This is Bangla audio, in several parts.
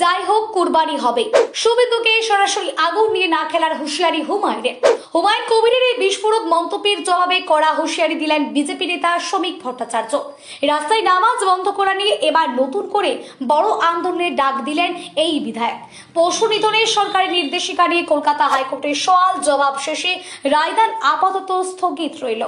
যাই হোক কুরবানি হবে। শুভেন্দুকে সরাসরি আগুন নিয়ে না খেলার হুঁশিয়ারি হুমায়ুনের। হুমায়ুন কবিরের এই বিস্ফোরক মন্তব্যের জবাবে কড়া হুঁশিয়ারি দিলেন বিজেপি নেতা শ্রমিক ভট্টাচার্য। রাস্তায় নামাজ বন্ধ করা নিয়ে এবার নতুন করে বড় আন্দোলনের ডাক দিলেন এই বিধায়ক। পশু নিধনের সরকারি নির্দেশিকা নিয়ে কলকাতা হাইকোর্টের সওয়াল জবাব শেষে রায়দান আপাতত স্থগিত রইল।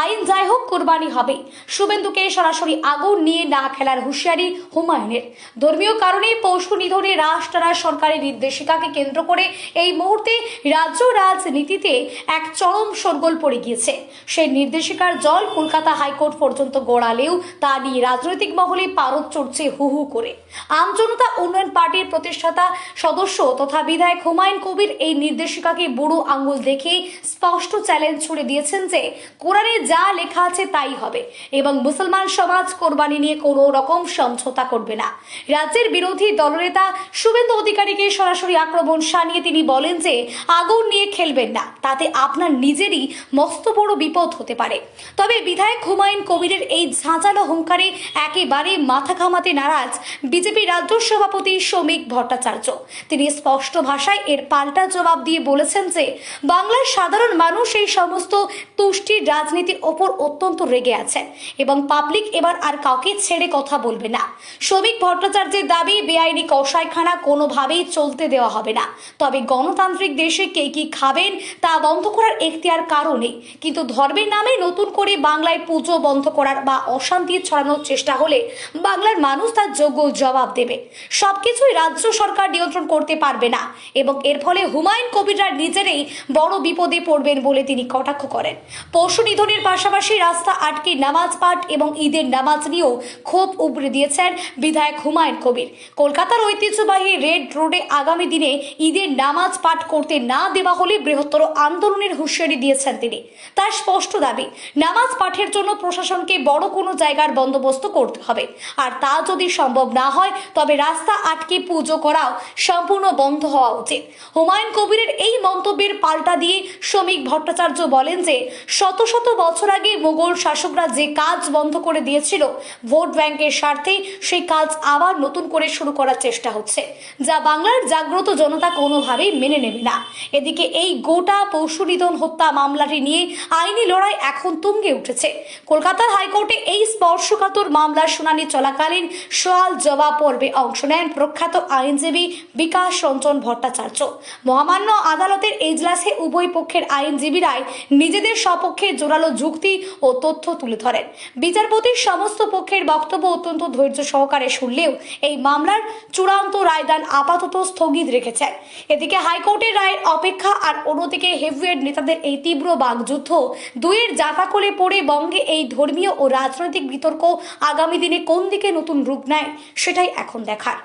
আইন যাই হোক কুরবানি হবে। শুভেন্দুকে সরাসরি আগুন নিয়ে না খেলার হুঁশিয়ারি হুমায়ুনের। ধর্মীয় কারণে পশু নিধনে রাশ টানা সরকারি নির্দেশিকাকে কেন্দ্র করে এই মুহূর্তে রাজ্য রাজনীতিতে এক চরম শোরগোল পড়ে গিয়েছে। সেই নির্দেশিকার জল কলকাতা হাইকোর্ট পর্যন্ত গড়ালেও তা নিয়ে রাজনৈতিক মহলে পারদ চড়ছে হু হু করে। আম জনতা উন্নয়ন পার্টির প্রতিষ্ঠাতা সদস্য তথা বিধায়ক হুমায়ুন কবির এই নির্দেশিকাকে বুড়ো আঙ্গুল দেখে স্পষ্ট চ্যালেঞ্জ ছুড়ে দিয়েছেন যে কোরআনে যা লেখা আছে তাই হবে এবং মুসলমান সমাজ কোরবানি নিয়ে কোনো রকম সমঝোতা করবে না। রাজ্যের বিরোধী দলনেতা শুভেন্দু অধিকারীকে সরাসরি আক্রমণ শানিয়ে তিনি বলেন যে আগুন নিয়ে খেলবেন না, তাতে আপনার নিজেরই মস্ত বড় বিপদ হতে পারে। তবে বিধায়ক হুমায়ুন কবিরের এই ঝাঁঝালো হুঙ্কারে একেবারে মাথা ঘামাতে নারাজ বিজেপি রাজ্য সভাপতি শ্রমিক ভট্টাচার্য। তিনি স্পষ্ট ভাষায় এর পাল্টা জবাব দিয়ে বলেছেন যে বাংলার সাধারণ মানুষ এই সমস্ত তুষ্টির রাজনীতির ওপর অত্যন্ত রেগে আছেন এবং পাবলিক এবার আর কাউকে ছেড়ে কথা বলবে না। শ্রমিক ভট্টাচার্যের দাবি বেআইনি কসাইখানা কোনোভাবেই চলতে দেওয়া হবে না। তবে গণতান্ত্রিক দেশে কে কি খাবেন তা বন্ধ করার এখতিয়ার কারো নেই, কিন্তু ধর্মের নামে নতুন করে বাংলায় পুজো বন্ধ করার বা অশান্তি ছড়ানোর চেষ্টা হলে বাংলার মানুষ তার যোগ্য জবাব দেবে। সবকিছুই রাজ্য সরকার নিয়ন্ত্রণ করতে পারবে না এবং এর ফলে হুমায়ুন কবিররা নিজেরাই বড় বিপদে পড়বেন বলে তিনি কটাক্ষ করেন। পশু নিধনের পাশাপাশি রাস্তা আটকে নামাজ পাঠ এবং ঈদের নামাজ নিয়েও ক্ষোভ উগরে দিয়েছেন বিধায়ক হুমায়ুন কবির। কলকাতার ঐতিহ্যবাহী রেড রোডে আগামী দিনে ঈদের নামাজ পাঠ করতে না দেওয়া হলে বৃহত্তর আন্দোলনের হুঁশিয়ারি দিয়েছেন তিনি। তার স্পষ্ট দাবি, নামাজ পাঠের জন্য প্রশাসনকে বড় কোনো জায়গার বন্দোবস্ত করতে হবে, আর তা যদি সম্ভব না হয় তবে রাস্তা আটকে পুজো করাও সম্পূর্ণ বন্ধ হওয়া উচিত। হুমায়ুন কবিরের এই মন্তব্যের পাল্টা দিয়ে শ্রমিক ভট্টাচার্য বলেন যে শত শত বছর আগে মুঘল শাসকরা যে কাজ বন্ধ করে দিয়েছিল ভোট ব্যাংকের স্বার্থে সেই কাজ আবার নতুন করে শুরু করার চেষ্টা হচ্ছে, যা বাংলার জাগ্রত জনতা কোনোভাবেই মেনে নেবে না। এদিকে এই গোটা পশু নিধন হত্যা মামলাটি নিয়ে আইনি লড়াই এখন তুঙ্গে উঠেছে। কলকাতার হাইকোর্টে এই স্পর্শকাতর মামলার শুনানি চলাকালীন সওয়াল জবাব পর্বে অংশ নেন প্রখ্যাত আইনজীবী বিকাশ রঞ্জন ভট্টাচার্য। মহামান্য আদালতের এজলাসে উভয় পক্ষের আইনজীবীরাই নিজেদের সপক্ষে জোরালো যুক্তি ও তথ্য তুলে ধরেন। বিচারপতির সমস্ত পক্ষের বক্তব্য অত্যন্ত ধৈর্য সহকারে শুনলেও এই মামলার চূড়ান্ত রায়দান আপাতত স্থগিত রেখেছেন। এদিকে হাইকোর্টের রায়ের অপেক্ষা আর অন্যদিকে হেভিওয়েট নেতাদের এই তীব্র বাকযুদ্ধ দুইয়ের জাঁতাকলে পড়ে বঙ্গে এই ধর্মীয় ও রাজনৈতিক বিতর্ক আগামী দিনে কোন দিকে নতুন রূপ নেয় সেটাই এখন দেখার।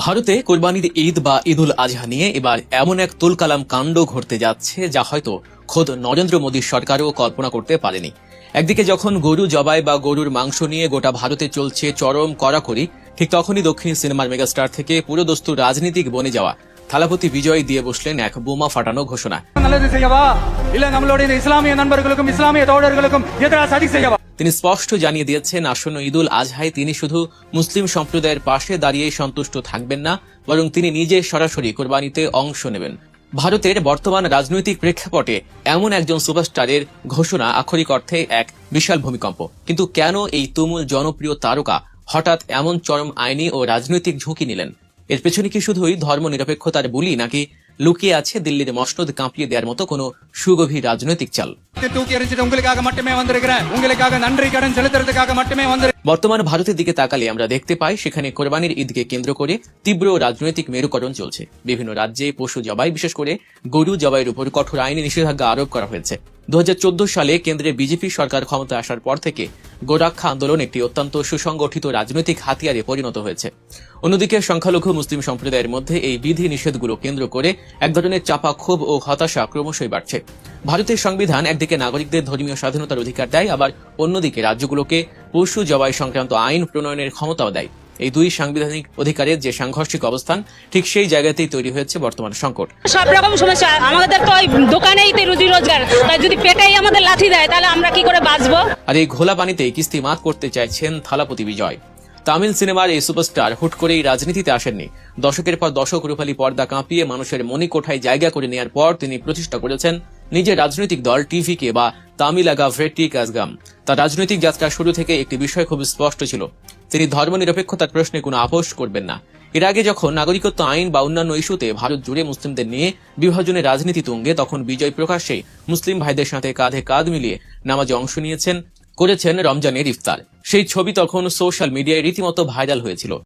ভারতে কোরবানির ঈদ বা ঈদ উল আজহা নিয়ে এবার এমন এক তুলকালাম কাণ্ড ঘটতে যাচ্ছে যা হয়তো খোদ নরেন্দ্র মোদীর সরকারও কল্পনা করতে পারেনি। একদিকে যখন গরু জবাই বা গরুর মাংস নিয়ে গোটা ভারতে চলছে চরম কড়াকড়ি, ঠিক তখনই দক্ষিণ সিনেমার মেগাস্টার থেকে পুরোদস্তু রাজনীতিক বনে যাওয়া থালাপতি বিজয় দিয়ে বসলেন এক বোমা ফাটানো ঘোষণা। তিনি স্পষ্ট জানিয়ে দিয়েছেন আসন্ন ঈদ উল আজহায় তিনি শুধু মুসলিম সম্প্রদায়ের পাশে দাঁড়িয়ে সন্তুষ্ট থাকবেন না, বরং তিনি নিজে সরাসরি কোরবানিতে অংশ নেবেন। ভারতের বর্তমান রাজনৈতিক প্রেক্ষাপটে এমন একজন সুপারস্টারের ঘোষণা আক্ষরিক অর্থে এক বিশাল ভূমিকম্প। কিন্তু কেন এই তুমুল জনপ্রিয় তারকা হঠাৎ এমন চরম আইনি ও রাজনৈতিক ঝুঁকি নিলেন? এর পেছনে কি শুধুই ধর্ম নিরপেক্ষতার বুলি, নাকি লুকিয়ে আছে দিল্লির মসনদ কাঁপিয়ে দেওয়ার মতো কোনো সুগভীর রাজনৈতিক চাল? বর্তমান ভারতের দিকে তাকালে আমরা দেখতে পাই সেখানে কোরবানির ঈদকে কেন্দ্র করে তীব্র রাজনৈতিক মেরুকরণ চলছে। বিভিন্ন রাজ্যে পশু জবাই, বিশেষ করে গরু জবাইয়ের উপর কঠোর আইনি নিষেধাজ্ঞা আরোপ করা হয়েছে। 2014 সালে কেন্দ্রে বিজেপি সরকার ক্ষমতা আসার পর থেকে গোরক্ষা আন্দোলন একটি অত্যন্ত সুসংগঠিত রাজনৈতিক হাতিয়ারে পরিণত হয়েছে। অন্যদিকে সংখ্যালঘু মুসলিম সম্প্রদায়ের মধ্যে এই বিধি নিষেধগুলো কেন্দ্র করে এক ধরনের চাপা ক্ষোভ ও হতাশা ক্রমশই বাড়ছে। ভারতের সংবিধান একদিকে নাগরিকদের ধর্মীয় স্বাধীনতার অধিকার দেয়, আবার অন্যদিকে রাজ্যগুলোকে পশু জবাই সংক্রান্ত আইন প্রণয়নের ক্ষমতাও দেয়। এই দুই সাংবিধানিক অধিকারের যে সাংঘর্ষিক অবস্থান, ঠিক সেই জায়গাতেই তৈরি হয়েছে বর্তমান সংকট। সব রকম সমস্যা আমাদের তো ওই দোকানেই তো রুজি রোজগার, তাই যদি পেটেই আমাদের লাথি দেয় তাহলে আমরা কি করে বাঁচবো? আর এই ঘোলা পানিতেই কিস্তি মাত করতে চাইছেন থালাপতি বিজয়। তামিল সিনেমার এই সুপারস্টার হুট করেই রাজনীতিতে আসেননি। দশকের পর দশক রূপালী পর্দা কাঁপিয়ে মানুষের মনিকোঠায় জায়গা করে নেওয়ার পর তিনি প্রতিষ্ঠা করেছেন নিজের রাজনৈতিক দল টিভিকে বা তামিলাগা ভ্রেটি কাজগাম। তার রাজনৈতিক যাত্রা শুরু থেকে একটি বিষয় খুব স্পষ্ট ছিল, তিনি ধর্মনিরপেক্ষতার প্রশ্নে কোনো আপোষ করবেন না। এর আগে যখন নাগরিকত্ব আইন বা অন্যান্য ইস্যুতে ভারত জুড়ে মুসলিমদের নিয়ে বিভাজনের রাজনীতি তুঙ্গে, তখন বিজয় প্রকাশ্যেই মুসলিম ভাইদের সাথে কাঁধে কাঁধ মিলিয়ে নামাজে অংশ নিয়েছেন, করেছেন রমজানের ইফতার। সেই ছবি তখন সোশ্যাল মিডিয়ায় রীতিমতো ভাইরাল হয়েছিল।